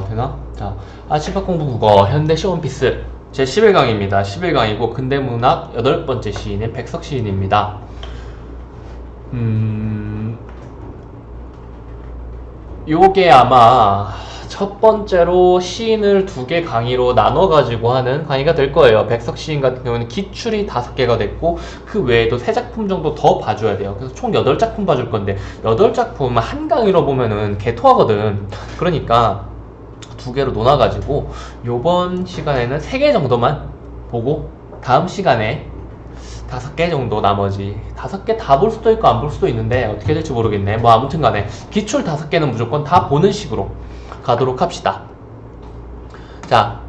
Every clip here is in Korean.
되나? 자, 아치파 공부 국어 현대 시원피스 제 11강입니다. 11강이고 근대문학 8번째 시인인 백석 시인입니다. 요게 아마 첫 번째로 시인을 2개 강의로 나눠가지고 하는 강의가 될 거예요. 백석 시인 같은 경우는 기출이 5개가 됐고 그 외에도 3작품 정도 더 봐줘야 돼요. 그래서 총 8작품 봐줄 건데 8작품 한 강의로 보면은 개토하거든. 그러니까 2개로 놓아가지고 요번 시간에는 3개 정도만 보고 다음 시간에 5개 정도 나머지 5개 다 볼 수도 있고 안 볼 수도 있는데 어떻게 될지 모르겠네. 뭐 아무튼 간에 기출 5개는 무조건 다 보는 식으로 가도록 합시다. 자,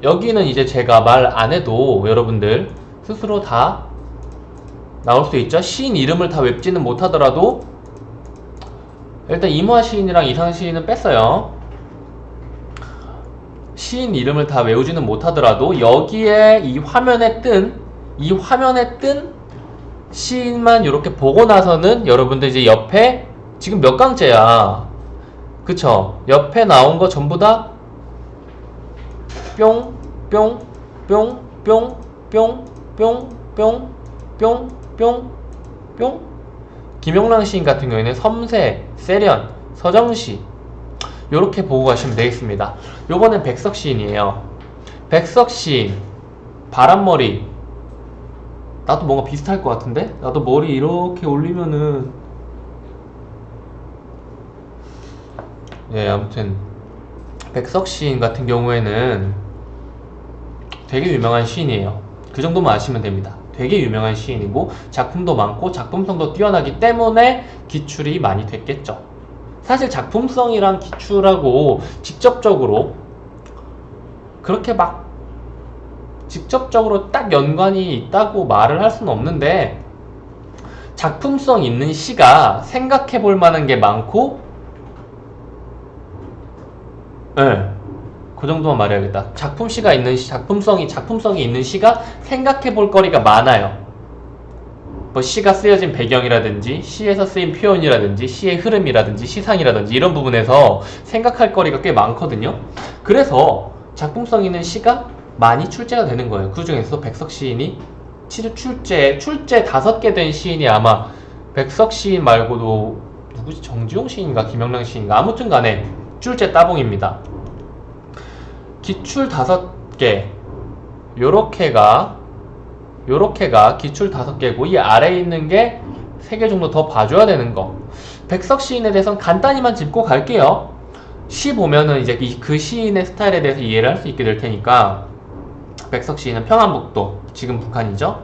여기는 이제 제가 말 안 해도 여러분들 스스로 다 나올 수 있죠. 시인 이름을 다 외지는 못하더라도 일단 이무화 시인이랑 이상 시인은 뺐어요. 시인 이름을 다 외우지는 못하더라도 여기에 이 화면에 뜬 시인만 이렇게 보고 나서는 여러분들 이제 옆에 지금 몇 강째야 그쵸? 옆에 나온 거 전부 다 뿅, 뿅, 뿅, 뿅, 뿅, 뿅, 뿅, 뿅, 뿅, 뿅. 김용랑 시인 같은 경우에는 섬세, 세련, 서정시 요렇게 보고 가시면 되겠습니다. 요거는 백석 시인이에요. 백석 시인, 바람머리. 나도 뭔가 비슷할 것 같은데? 나도 머리 이렇게 올리면은 아무튼 백석 시인 같은 경우에는 되게 유명한 시인이에요. 그 정도만 아시면 됩니다. 되게 유명한 시인이고 작품도 많고 작품성도 뛰어나기 때문에 기출이 많이 됐겠죠. 사실 작품성이랑 기출하고 직접적으로 그렇게 막 직접적으로 딱 연관이 있다고 말을 할 수는 없는데 작품성 있는 시가 생각해 볼 만한 게 많고 그 정도만 말해야겠다. 작품성이 있는 시가 생각해 볼 거리가 많아요. 뭐 시가 쓰여진 배경이라든지 시에서 쓰인 표현이라든지 시의 흐름이라든지 시상이라든지 이런 부분에서 생각할 거리가 꽤 많거든요. 그래서 작품성 있는 시가 많이 출제가 되는 거예요. 그 중에서 백석 시인이 출제 5개 된 시인이 아마 백석 시인 말고도 누구지? 정지용 시인인가 김영랑 시인인가 아무튼 간에 출제 따봉입니다. 기출 5개 요렇게가 기출 5개고 이 아래에 있는 게 3개 정도 더 봐줘야 되는 거. 백석 시인에 대해서는 간단히만 짚고 갈게요. 시 보면은 이제 그 시인의 스타일에 대해서 이해를 할 수 있게 될 테니까. 백석 시인은 평안북도, 지금 북한이죠.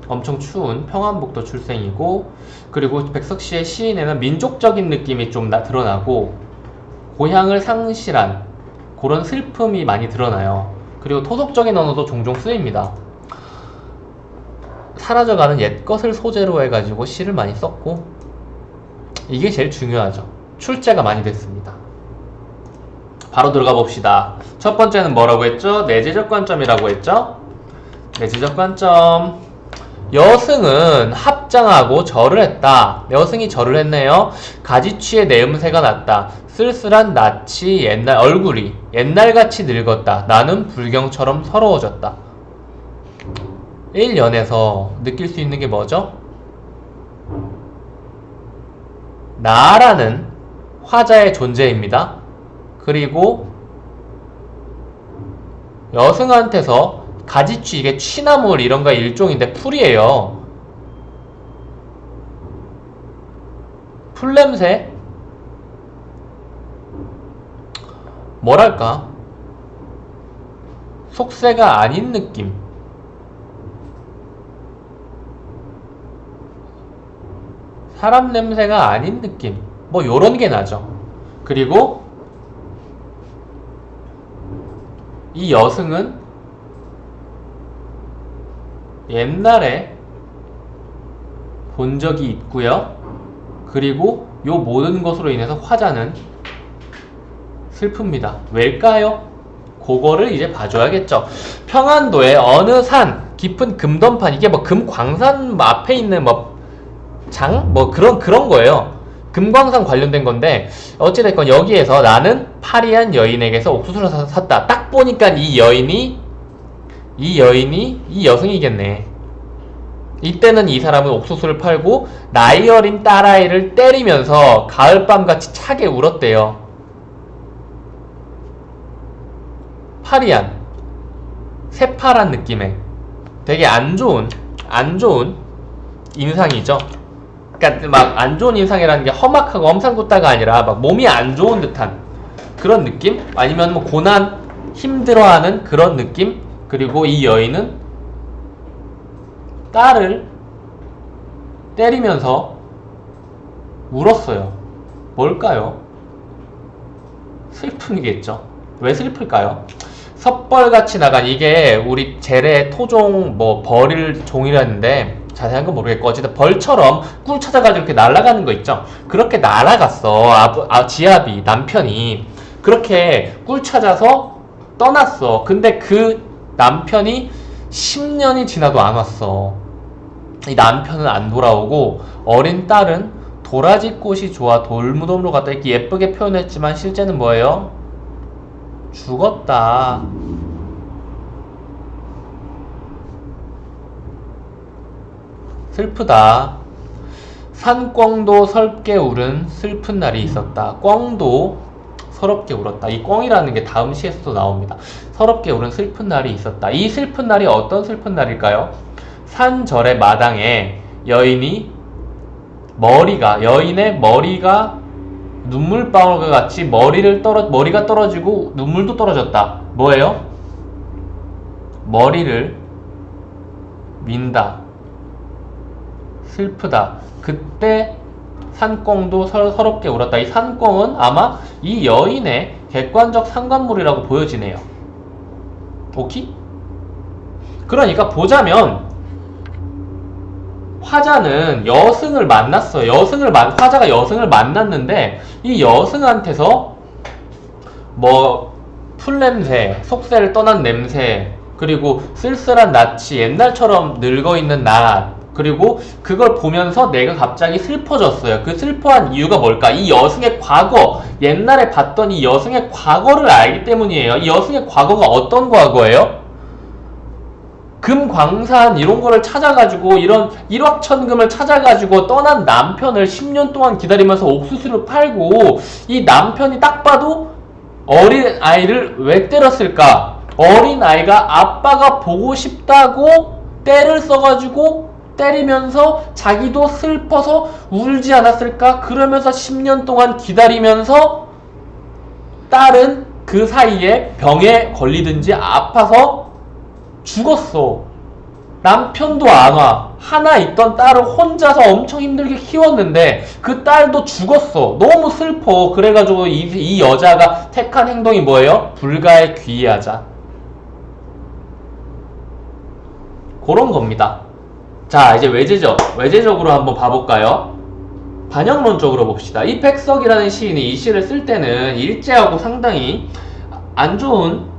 엄청 추운 평안북도 출생이고, 그리고 백석 씨의 시인에는 민족적인 느낌이 좀 드러나고 고향을 상실한 그런 슬픔이 많이 드러나요. 그리고 토속적인 언어도 종종 쓰입니다. 사라져가는 옛것을 소재로 해가지고 시를 많이 썼고 이게 제일 중요하죠. 출제가 많이 됐습니다. 바로 들어가 봅시다. 첫 번째는 뭐라고 했죠? 내재적 관점이라고 했죠? 내재적 관점. 여승은 합장하고 절을 했다. 여승이 절을 했네요. 가지취의 내음새가 났다. 쓸쓸한 낯이 얼굴이 옛날같이 늙었다. 나는 불경처럼 서러워졌다. 1년에서 느낄 수 있는 게 뭐죠? 나라는 화자의 존재입니다. 그리고 여승한테서 가지취, 이게 취나물 이런가 일종인데 풀이에요. 풀냄새? 뭐랄까? 속세가 아닌 느낌. 사람 냄새가 아닌 느낌. 뭐 요런 게 나죠. 그리고 이 여승은 옛날에 본 적이 있고요. 그리고 요 모든 것으로 인해서 화자는 슬픕니다. 왜일까요? 그거를 이제 봐줘야겠죠. 평안도의 어느 산 깊은 금던판, 이게 뭐 금광산 앞에 있는 뭐 그런 거예요. 금광산 관련된 건데 어찌됐건 여기에서 나는 파리한 여인에게서 옥수수를 샀다. 딱 보니까 이 여성이겠네. 이때는 이 사람은 옥수수를 팔고 나이 어린 딸아이를 때리면서 가을밤같이 차게 울었대요. 파리한, 새파란 느낌의 되게 안 좋은 인상이죠. 그러니까 막 안 좋은 인상이라는 게 험악하고 엄상궂다가 아니라 막 몸이 안 좋은 듯한 그런 느낌? 아니면 뭐 고난, 힘들어하는 그런 느낌? 그리고 이 여인은 딸을 때리면서 울었어요. 뭘까요? 슬픔이겠죠. 왜 슬플까요? 섭벌같이 나간 이게 우리 재래 토종 뭐 벌일 종이라는데 자세한 건 모르겠고 어쨌든 벌처럼 꿀 찾아가지고 이렇게 날아가는 거 있죠. 그렇게 날아갔어. 지압이 남편이 그렇게 꿀 찾아서 떠났어. 근데 그 남편이 10년이 지나도 안 왔어. 이 남편은 안 돌아오고 어린 딸은 도라지 꽃이 좋아 돌무덤으로 갔다 이렇게 예쁘게 표현했지만 실제는 뭐예요? 죽었다. 슬프다. 산꿩도 설게 울은 슬픈 날이 있었다. 꿩도 서럽게 울었다. 이 꿩이라는 게 다음 시에서도 나옵니다. 서럽게 울은 슬픈 날이 있었다. 이 슬픈 날이 어떤 슬픈 날일까요? 산절의 마당에 여인의 머리가 눈물방울과 같이 머리가 떨어지고 눈물도 떨어졌다. 뭐예요? 머리를 민다. 슬프다. 그때 산꿩도 서럽게 울었다. 이 산꿩은 아마 이 여인의 객관적 상관물이라고 보여지네요. 오케이? 그러니까 보자면 화자는 여승을 만났어요. 화자가 여승을 만났는데 이 여승한테서 뭐 풀냄새, 속세를 떠난 냄새, 그리고 쓸쓸한 낯이 옛날처럼 늙어있는 낯, 그리고 그걸 보면서 내가 갑자기 슬퍼졌어요. 그 슬퍼한 이유가 뭘까? 이 여승의 과거, 옛날에 봤던 이 여승의 과거를 알기 때문이에요. 이 여승의 과거가 어떤 과거예요? 금광산 이런 거를 찾아가지고 이런 일확천금을 찾아가지고 떠난 남편을 10년 동안 기다리면서 옥수수를 팔고 이 남편이 딱 봐도 어린 아이를 왜 때렸을까? 어린 아이가 아빠가 보고 싶다고 때를 써가지고 때리면서 자기도 슬퍼서 울지 않았을까? 그러면서 10년 동안 기다리면서 딸은 그 사이에 병에 걸리든지 아파서 죽었어. 남편도 안 와. 하나 있던 딸을 혼자서 엄청 힘들게 키웠는데 그 딸도 죽었어. 너무 슬퍼. 그래가지고 이 여자가 택한 행동이 뭐예요? 불가에 귀의하자. 그런 겁니다. 자, 이제 외제적으로 한번 봐볼까요? 반영론적으로 봅시다. 이 백석이라는 시인이 이 시를 쓸 때는 일제하고 상당히 안 좋은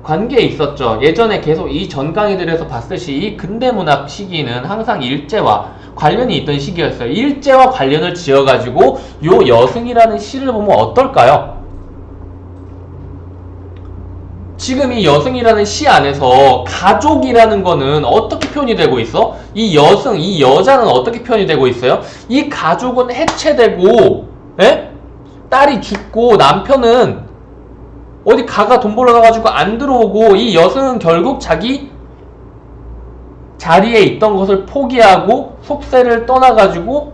관계에 있었죠. 예전에 계속 이 전 강의들에서 봤듯이 이 근대문학 시기는 항상 일제와 관련이 있던 시기였어요. 일제와 관련을 지어가지고 요 여승이라는 시를 보면 어떨까요? 지금 이 여승이라는 시 안에서 가족이라는 거는 어떻게 표현이 되고 있어? 이 여승, 이 여자는 어떻게 표현이 되고 있어요? 이 가족은 해체되고, 딸이 죽고 남편은 어디 가가 돈 벌러 가가지고 안 들어오고 이 여승은 결국 자기 자리에 있던 것을 포기하고 속세를 떠나가지고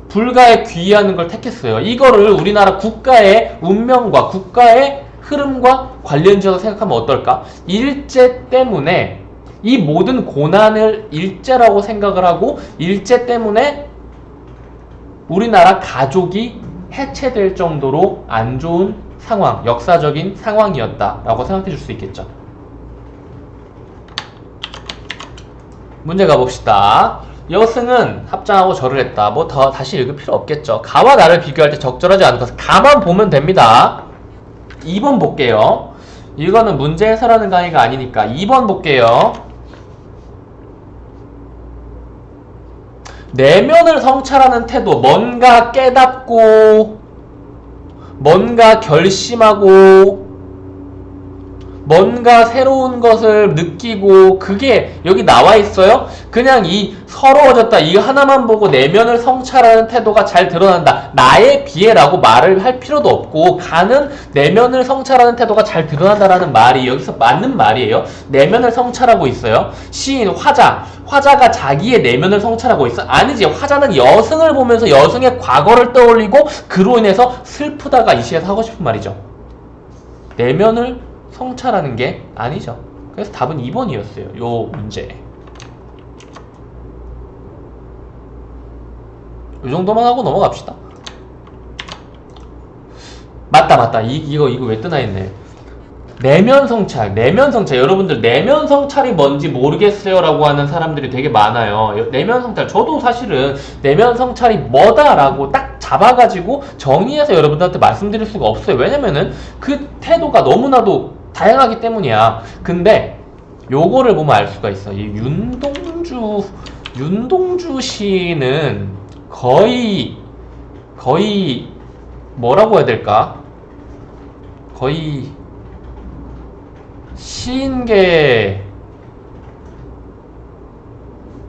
불가에 귀의하는 걸 택했어요. 이거를 우리나라 국가의 운명과 국가의 흐름과 관련지어서 생각하면 어떨까? 일제 때문에 이 모든 고난을 일제라고 생각을 하고 일제 때문에 우리나라 가족이 해체될 정도로 안 좋은 상황, 역사적인 상황이었다라고 생각해 줄 수 있겠죠. 문제 가봅시다. 여승은 합장하고 절을 했다. 뭐 더 다시 읽을 필요 없겠죠. 가와 나를 비교할 때 적절하지 않은 것은 가만 보면 됩니다. 2번 볼게요. 이거는 문제 해설하는 강의가 아니니까 2번 볼게요. 내면을 성찰하는 태도, 뭔가 깨닫고, 뭔가 결심하고, 뭔가 새로운 것을 느끼고, 그게 여기 나와 있어요? 그냥 이 서러워졌다, 이 하나만 보고 내면을 성찰하는 태도가 잘 드러난다. 나에 비해라고 말을 할 필요도 없고, 가는 내면을 성찰하는 태도가 잘 드러난다라는 말이 여기서 맞는 말이에요. 내면을 성찰하고 있어요. 시인, 화자가 자기의 내면을 성찰하고 있어? 아니지. 화자는 여승을 보면서 여승의 과거를 떠올리고, 그로 인해서 슬프다가 이 시에서 하고 싶은 말이죠. 내면을 성찰하는 게 아니죠. 그래서 답은 2번이었어요. 요 문제. 이 정도만 하고 넘어갑시다. 맞다. 이거 왜 뜨나 했네. 내면 성찰. 여러분들 내면 성찰이 뭔지 모르겠어요 라고 하는 사람들이 되게 많아요. 내면 성찰. 저도 사실은 내면 성찰이 뭐다라고 딱 잡아가지고 정의해서 여러분들한테 말씀드릴 수가 없어요. 왜냐면은 그 태도가 너무나도 다양하기 때문이야. 근데 요거를 보면 알 수가 있어. 이 윤동주 시인은 거의 뭐라고 해야 될까? 거의 시인계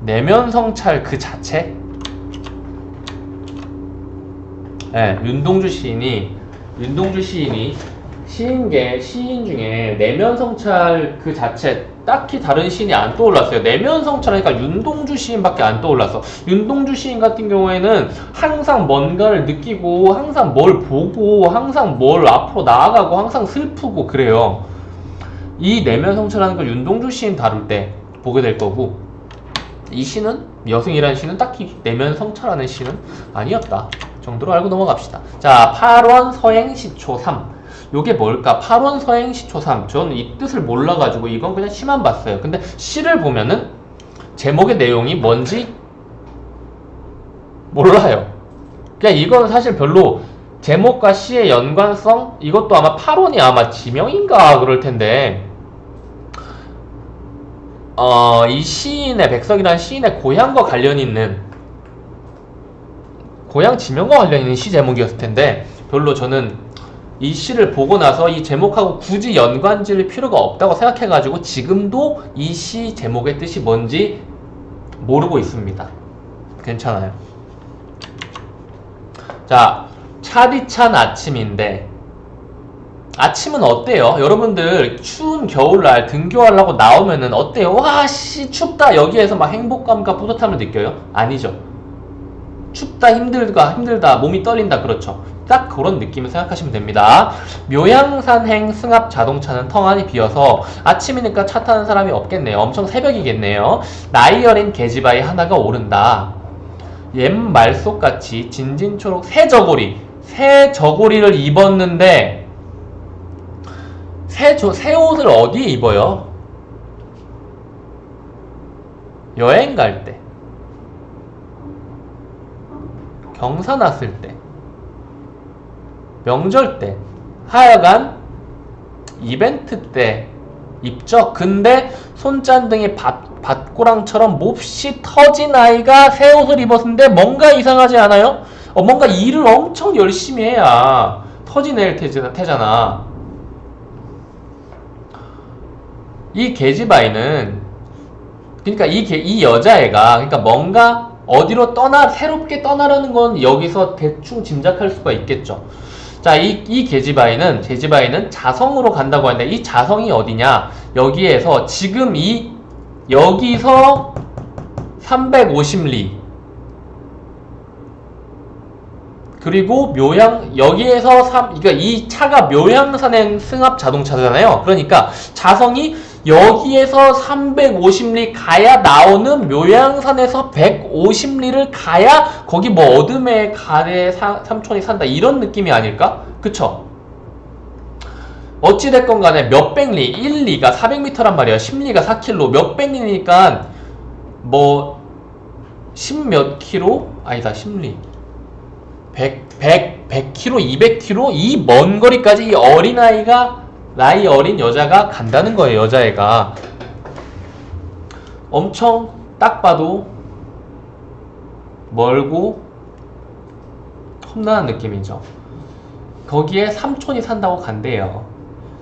내면 성찰 그 자체? 네, 윤동주 시인이 시인 중에 내면 성찰 그 자체 딱히 다른 시인이 안 떠올랐어요. 내면 성찰하니까 윤동주 시인밖에 안 떠올랐어. 윤동주 시인 같은 경우에는 항상 뭔가를 느끼고, 항상 뭘 보고, 항상 뭘 앞으로 나아가고, 항상 슬프고 그래요. 이 내면 성찰하는 걸 윤동주 시인 다룰 때 보게 될 거고, 이 시는, 여승이라는 시는 딱히 내면 성찰하는 시는 아니었다 정도로 알고 넘어갑시다. 자, 8원 서행시초 3. 요게 뭘까? 8원 서행시초 3. 저는 이 뜻을 몰라가지고 이건 그냥 시만 봤어요. 근데 시를 보면은 제목의 내용이 뭔지 몰라요. 그냥 이건 사실 별로 제목과 시의 연관성, 이것도 아마 8원이 아마 지명인가 그럴 텐데, 이 시인의, 백석이라는 시인의 고향과 관련 있는, 고향 지명과 관련 있는 시 제목이었을 텐데, 별로 저는 이 시를 보고 나서 이 제목하고 굳이 연관 지을 필요가 없다고 생각해가지고 지금도 이 시 제목의 뜻이 뭔지 모르고 있습니다. 괜찮아요. 자, 차디찬 아침인데, 아침은 어때요? 여러분들 추운 겨울날 등교하려고 나오면은 어때요? 와, 씨 춥다. 여기에서 막 행복감과 뿌듯함을 느껴요? 아니죠. 춥다, 힘들다, 몸이 떨린다. 그렇죠. 딱 그런 느낌을 생각하시면 됩니다. 묘양산행 승합 자동차는 텅 안이 비어서 아침이니까 차 타는 사람이 없겠네요. 엄청 새벽이겠네요. 나이 어린 계집아이 하나가 오른다. 옛 말속같이 진진초록 새 저고리를 입었는데, 새 옷을 어디에 입어요? 여행 갈 때, 경사 났을 때, 명절 때, 하여간 이벤트 때 입죠. 근데 손짠등이 밭고랑처럼 몹시 터진 아이가 새 옷을 입었는데 뭔가 이상하지 않아요? 뭔가 일을 엄청 열심히 해야 터진 애를 태잖아. 이 계집아이는, 그러니까 이 여자애가, 그러니까 뭔가 어디로 새롭게 떠나려는 건 여기서 대충 짐작할 수가 있겠죠. 자, 이 계집아이는 자성으로 간다고 하는데, 이 자성이 어디냐? 여기에서 지금 여기서 350리, 그리고 여기에서 그러니까 이 차가 묘양산행 승합 자동차잖아요. 그러니까 자성이 여기에서 350리 가야 나오는 묘양산에서 150리를 가야 거기 뭐 어둠의 가래 삼촌이 산다, 이런 느낌이 아닐까? 그쵸? 어찌됐건 간에 몇백 리, 1리가 400m란 말이야. 10리가 4km, 몇백 리니까 뭐 10몇 킬로? 아니다, 10리. 100km, 200km? 이 먼 거리까지 이 나이 어린 여자가 간다는 거예요. 여자애가 엄청 딱 봐도 멀고 험난한 느낌이죠. 거기에 삼촌이 산다고 간대요.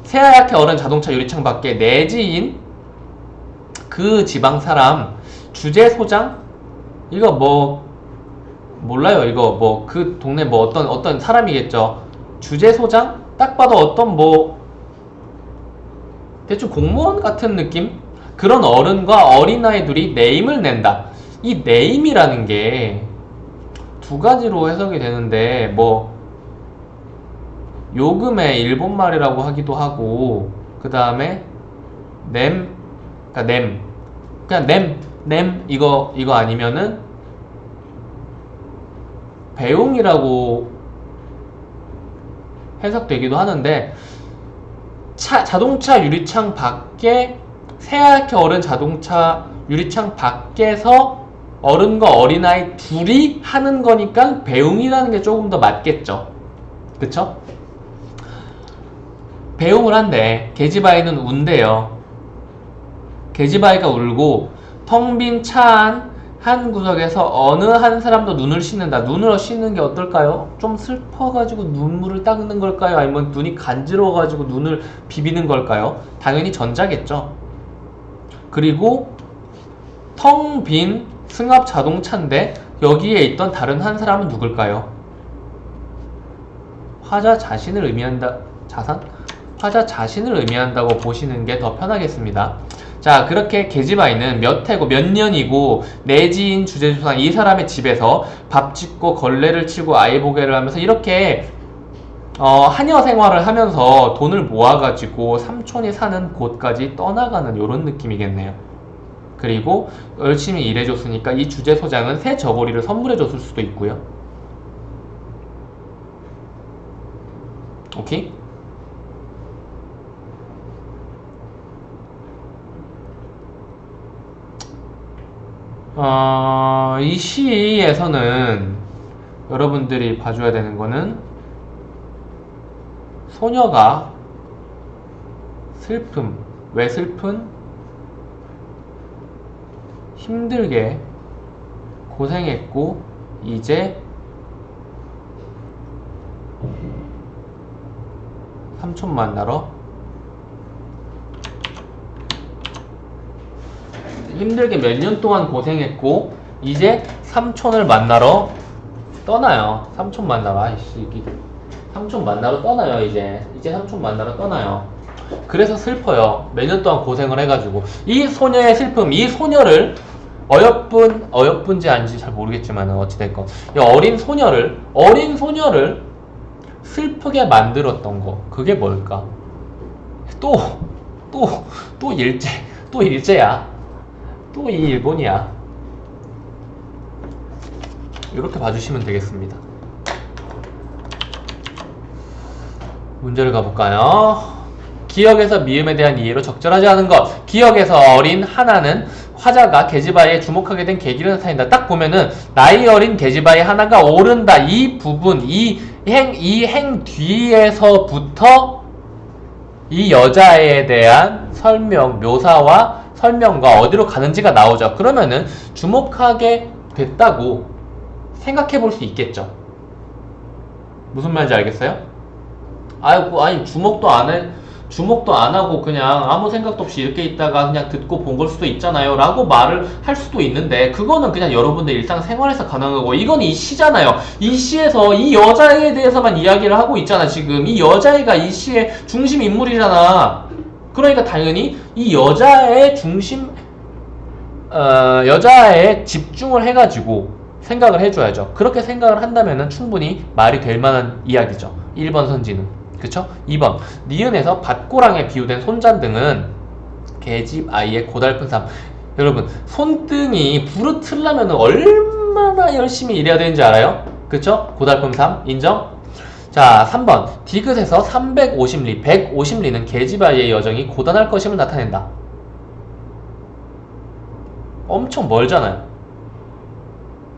새하얗게 얼은 자동차 유리창 밖에 내지인 그 지방 사람 주재 소장? 이거 뭐 몰라요. 이거 뭐 그 동네 뭐 어떤 사람이겠죠. 주재 소장? 딱 봐도 어떤 뭐 대충 공무원 같은 느낌? 그런 어른과 어린아이 둘이 네임을 낸다. 이 네임이라는 게 두 가지로 해석이 되는데 뭐 요금의 일본말이라고 하기도 하고 그 다음에 그냥 냄 이거 아니면은 배웅이라고 해석되기도 하는데 자동차 유리창 밖에 새하얗게 얼은 자동차 유리창 밖에서 어른과 어린아이 둘이 하는 거니까 배웅이라는 게 조금 더 맞겠죠. 그쵸? 배웅을 한대. 계집아이는 운대요. 계집아이가 울고 텅 빈 차 안 한 구석에서 어느 한 사람도 눈을 씻는다. 눈을 씻는 게 어떨까요? 좀 슬퍼가지고 눈물을 닦는 걸까요? 아니면 눈이 간지러워가지고 눈을 비비는 걸까요? 당연히 전자겠죠. 그리고 텅 빈 승합 자동차인데 여기에 있던 다른 한 사람은 누굴까요? 화자 자신을 의미한다. 화자 자신을 의미한다고 보시는 게 더 편하겠습니다. 자, 그렇게 계집아이는 몇 해고 몇 년이고 내지인 주재조상 이 사람의 집에서 밥 짓고 걸레를 치고 아이 보게를 하면서 이렇게 하녀 생활을 하면서 돈을 모아가지고 삼촌이 사는 곳까지 떠나가는 요런 느낌이겠네요. 그리고 열심히 일해줬으니까 이 주재소장은 새 저고리를 선물해줬을 수도 있고요. 오케이? 이 시에서는 여러분들이 봐줘야 되는 거는 소녀가 슬픔, 왜 슬픈? 힘들게 고생했고 이제 삼촌 만나러 힘들게 몇 년 동안 고생했고 이제 삼촌을 만나러 떠나요. 삼촌 만나러 삼촌 만나러 떠나요. 이제 삼촌 만나러 떠나요. 그래서 슬퍼요. 몇 년 동안 고생을 해가지고 이 소녀의 슬픔, 이 소녀를 어여쁜지 아닌지 잘 모르겠지만 어찌됐건 이 어린 소녀를 슬프게 만들었던 거 그게 뭘까? 또 일제야. 또 이 일본이야. 이렇게 봐주시면 되겠습니다. 문제를 가볼까요? 기억에서 미음에 대한 이해로 적절하지 않은 것. 기억에서 어린 하나는 화자가 계집아이에 주목하게 된 계기를 나타낸다. 딱 보면은 나이 어린 계집아이 하나가 오른다. 이 부분, 이 행 뒤에서부터 이 여자에 대한 묘사와 설명과 어디로 가는지가 나오죠. 그러면은 주목하게 됐다고 생각해 볼 수 있겠죠. 무슨 말인지 알겠어요? 아니 주목도 안 하고 그냥 아무 생각도 없이 이렇게 있다가 그냥 듣고 본 걸 수도 있잖아요 라고 말을 할 수도 있는데 그거는 그냥 여러분들 일상생활에서 가능하고 이건 이 시잖아요. 이 시에서 이 여자에 대해서만 이야기를 하고 있잖아. 지금 이 여자애가 이 시의 중심 인물이잖아. 그러니까 당연히 이 여자의 여자에 집중을 해가지고 생각을 해줘야죠. 그렇게 생각을 한다면 충분히 말이 될 만한 이야기죠. 1번 선지는. 그쵸? 2번 니은에서 밭고랑에 비유된 손잔등은 계집아이의 고달픈 삶. 여러분 손등이 부르트려면 얼마나 열심히 일해야 되는지 알아요? 그쵸? 고달픈 삶 인정? 자 3번 디귿에서 350리 150리는 계집아이의 여정이 고단할 것임을 나타낸다. 엄청 멀잖아요.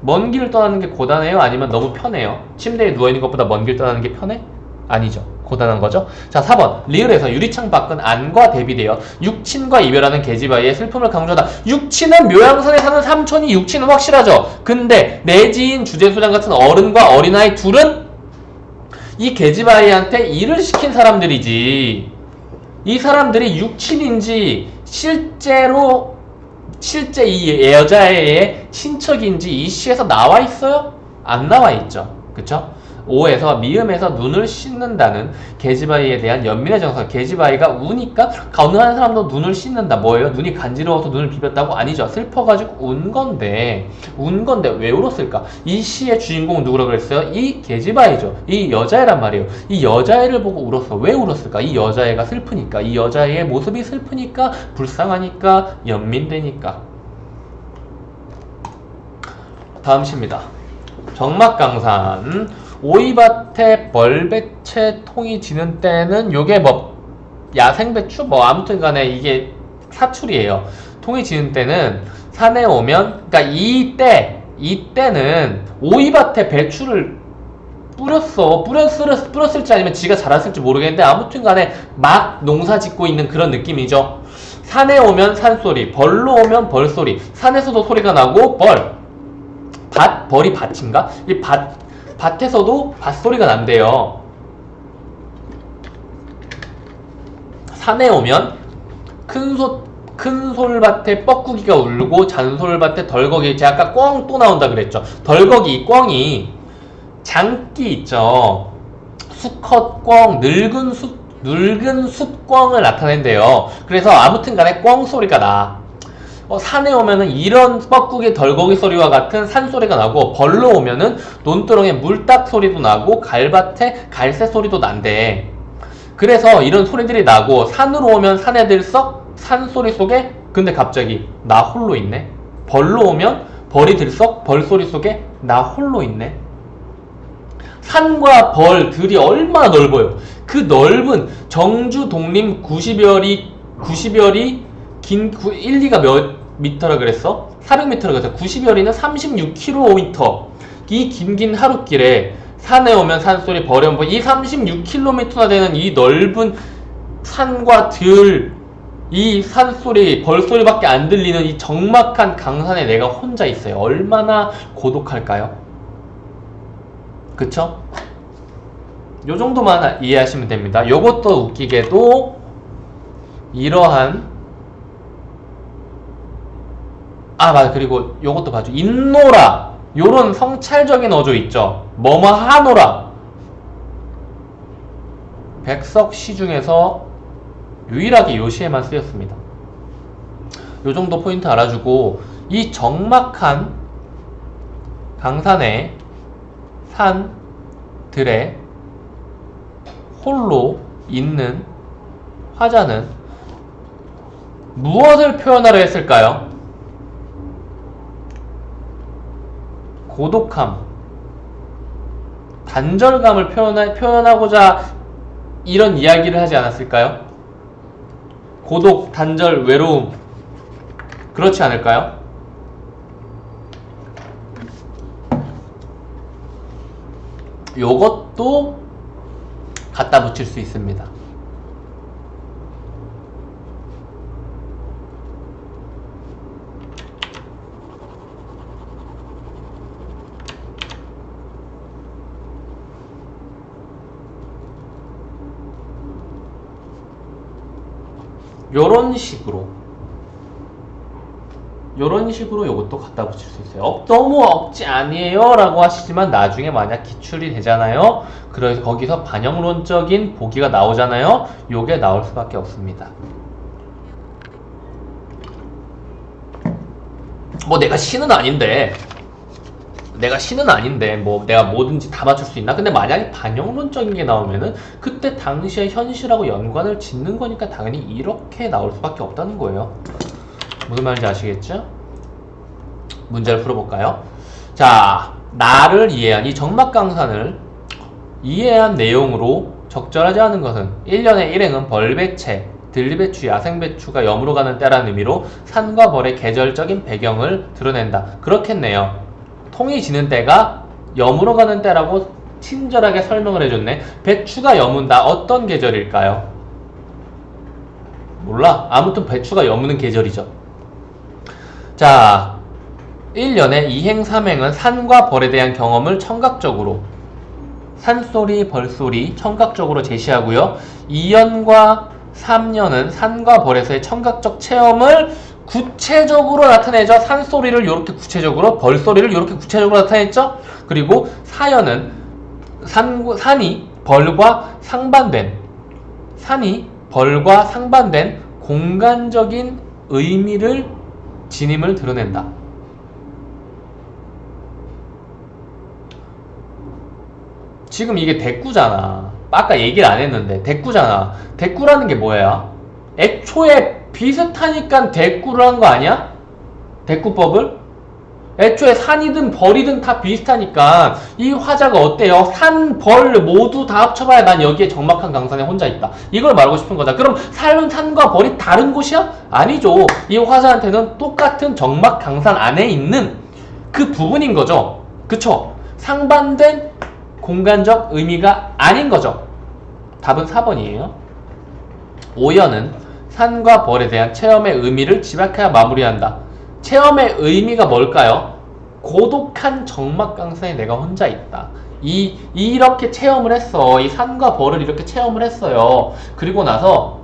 먼 길을 떠나는 게 고단해요? 아니면 너무 편해요? 침대에 누워있는 것보다 먼 길 떠나는 게 편해? 아니죠. 고단한 거죠. 자, 4번. 리을에서 유리창 밖은 안과 대비되어 육친과 이별하는 계집아이의 슬픔을 강조하다. 육친은 묘양산에 사는 삼촌이 육친은 확실하죠. 근데 내 지인 주제소장 같은 어른과 어린아이 둘은 이 계집아이한테 일을 시킨 사람들이지. 이 사람들이 육친인지 실제 이 여자애의 친척인지 이 시에서 나와 있어요? 안 나와 있죠. 그쵸? 5에서 미음에서 눈을 씻는다는 계집아이에 대한 연민의 정서. 계집아이가 우니까 어느 한 사람도 눈을 씻는다. 뭐예요? 눈이 간지러워서 눈을 비볐다고? 아니죠. 슬퍼가지고 운 건데 왜 울었을까? 이 시의 주인공은 누구라고 그랬어요? 이 계집아이죠. 이 여자애란 말이에요. 이 여자애를 보고 울었어. 왜 울었을까? 이 여자애가 슬프니까. 이 여자애의 모습이 슬프니까, 불쌍하니까, 연민되니까. 다음 시입니다. 정막강산. 오이밭에 벌배채 통이 지는 때는 요게 뭐 야생배추? 뭐 아무튼 간에 이게 사출이에요. 통이 지는 때는 산에 오면, 그러니까 이때는 오이밭에 배추를 뿌렸을지 아니면 지가 자랐을지 모르겠는데 아무튼 간에 막 농사 짓고 있는 그런 느낌이죠. 산에 오면 산소리, 벌로 오면 벌소리. 산에서도 소리가 나고 벌이 밭인가? 밭에서도 밭소리가 난대요. 산에 오면 큰 솔밭에 뻐꾸기가 울고 잔솔밭에 덜거기. 제가 아까 꿩 또 나온다 그랬죠. 덜거기, 꿩이 장기 있죠. 수컷 꿩, 늙은 숫꿩을 나타낸대요. 그래서 아무튼 간에 꿩 소리가 나. 산에 오면은 이런 뻐꾸기 덜거기 소리와 같은 산소리가 나고, 벌로 오면은 논두렁에 물딱 소리도 나고 갈밭에 갈새 소리도 난대. 그래서 이런 소리들이 나고, 산으로 오면 산에 들썩 산소리 속에 근데 갑자기 나 홀로 있네. 벌로 오면 벌이 들썩 벌소리 속에 나 홀로 있네. 산과 벌들이 얼마나 넓어요. 그 넓은 정주 독림 90여리 긴 1, 2가 몇 미터라 그랬어? 400m라 그랬어. 90여리는 36km. 이 긴 하룻길에 산에 오면 산소리, 벌에 오면 이 36km나 되는 이 넓은 산과 이 산소리, 벌소리밖에 안 들리는 이 적막한 강산에 내가 혼자 있어요. 얼마나 고독할까요? 그쵸? 요 정도만 이해하시면 됩니다. 요것도 웃기게도 이러한 맞아. 그리고 요것도 봐줘. 인노라. 요런 성찰적인 어조 있죠. 뭐뭐 하노라. 백석시 중에서 유일하게 요 시에만 쓰였습니다. 요 정도 포인트 알아주고, 이 적막한 강산의 산들에 홀로 있는 화자는 무엇을 표현하려 했을까요? 고독함, 단절감을 표현하고자 이런 이야기를 하지 않았을까요? 고독, 단절, 외로움. 그렇지 않을까요? 요것도 갖다 붙일 수 있습니다. 요런 식으로 요것도 갖다 붙일 수 있어요. 너무 억지 아니에요 라고 하시지만 나중에 만약 기출이 되잖아요. 그래서 거기서 반영론적인 보기가 나오잖아요. 요게 나올 수밖에 없습니다. 뭐 내가 신은 아닌데 뭐 내가 뭐든지 다 맞출 수 있나? 근데 만약에 반영론적인 게 나오면은 그때 당시의 현실하고 연관을 짓는 거니까 당연히 이렇게 나올 수밖에 없다는 거예요. 무슨 말인지 아시겠죠? 문제를 풀어볼까요? 자, 나를 이해한 이 적막강산을 이해한 내용으로 적절하지 않은 것은 1년의 일행은 벌배채, 들배추, 야생배추가 여물어 가는 때라는 의미로 산과 벌의 계절적인 배경을 드러낸다. 그렇겠네요. 통이 지는 때가 여물어 가는 때라고 친절하게 설명을 해줬네. 배추가 여문다. 어떤 계절일까요? 몰라. 아무튼 배추가 여무는 계절이죠. 자, 1년의 이행 삼행은 산과 벌에 대한 경험을 청각적으로, 산소리, 벌소리 청각적으로 제시하고요. 2년과 3년은 산과 벌에서의 청각적 체험을 구체적으로 나타내죠. 산소리를 이렇게 구체적으로, 벌소리를 이렇게 구체적으로 나타냈죠. 그리고 4년은 산이 벌과 상반된 공간적인 의미를 지님을 드러낸다. 지금 이게 대꾸잖아. 아까 얘기를 안 했는데 대꾸잖아. 대꾸라는 게 뭐야? 애초에 비슷하니까 대꾸를 한 거 아니야? 대꾸법을? 애초에 산이든 벌이든 다 비슷하니까 이 화자가 어때요? 산, 벌 모두 다 합쳐봐야 난 여기에 적막한 강산에 혼자 있다. 이걸 말하고 싶은 거다. 그럼 산과 벌이 다른 곳이야? 아니죠. 이 화자한테는 똑같은 적막 강산 안에 있는 그 부분인 거죠. 그쵸? 상반된 공간적 의미가 아닌 거죠. 답은 4번이에요. 5연은 산과 벌에 대한 체험의 의미를 집약하여 마무리한다. 체험의 의미가 뭘까요? 고독한 적막강산에 내가 혼자 있다. 이렇게 체험을 했어. 이 산과 벌을 이렇게 체험을 했어요. 그리고 나서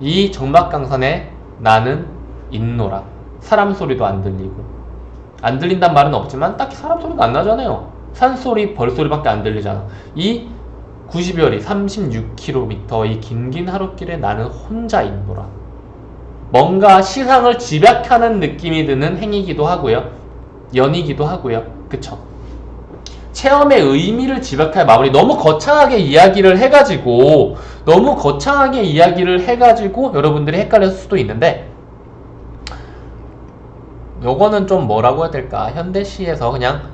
이 적막강산에 나는 있노라. 사람 소리도 안 들리고. 안 들린단 말은 없지만 딱히 사람 소리도 안 나잖아요. 산소리, 벌소리밖에 안 들리잖아. 이 90여리, 36km 이 긴긴 하루길에 나는 혼자 있노라. 뭔가 시상을 집약하는 느낌이 드는 행위기도 하고요. 연이기도 하고요. 그쵸? 체험의 의미를 집약할 마무리. 너무 거창하게 이야기를 해가지고 여러분들이 헷갈렸을 수도 있는데, 요거는 좀 뭐라고 해야 될까? 현대시에서 그냥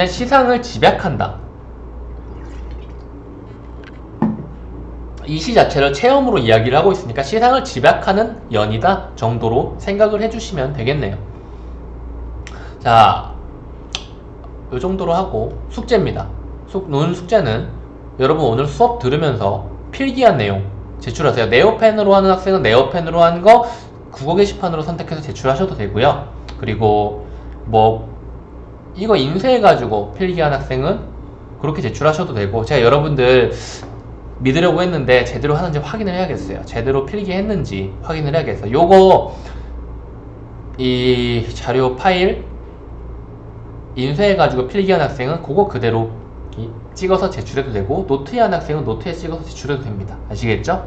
시상을 집약한다. 이 시 자체를 체험으로 이야기를 하고 있으니까 시상을 집약하는 연이다 정도로 생각을 해주시면 되겠네요. 자, 요 정도로 하고 숙제입니다. 오늘 숙제는 여러분 오늘 수업 들으면서 필기한 내용 제출하세요. 네오펜으로 하는 학생은 네오펜으로 한 거 국어 게시판으로 선택해서 제출하셔도 되고요. 그리고 뭐 이거 인쇄해가지고 필기한 학생은 그렇게 제출하셔도 되고, 제가 여러분들 믿으려고 했는데 제대로 하는지 확인을 해야겠어요. 제대로 필기했는지 확인을 해야겠어요. 요거 이 자료 파일 인쇄해가지고 필기한 학생은 그거 그대로 찍어서 제출해도 되고, 노트에 한 학생은 노트에 찍어서 제출해도 됩니다. 아시겠죠?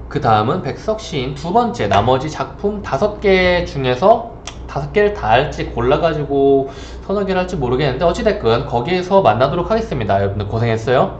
그 다음은 백석 시인 두 번째, 나머지 작품 5개 중에서 5개를 다 할지 골라가지고 서너 개를 할지 모르겠는데 어찌됐건 거기에서 만나도록 하겠습니다. 여러분들 고생했어요.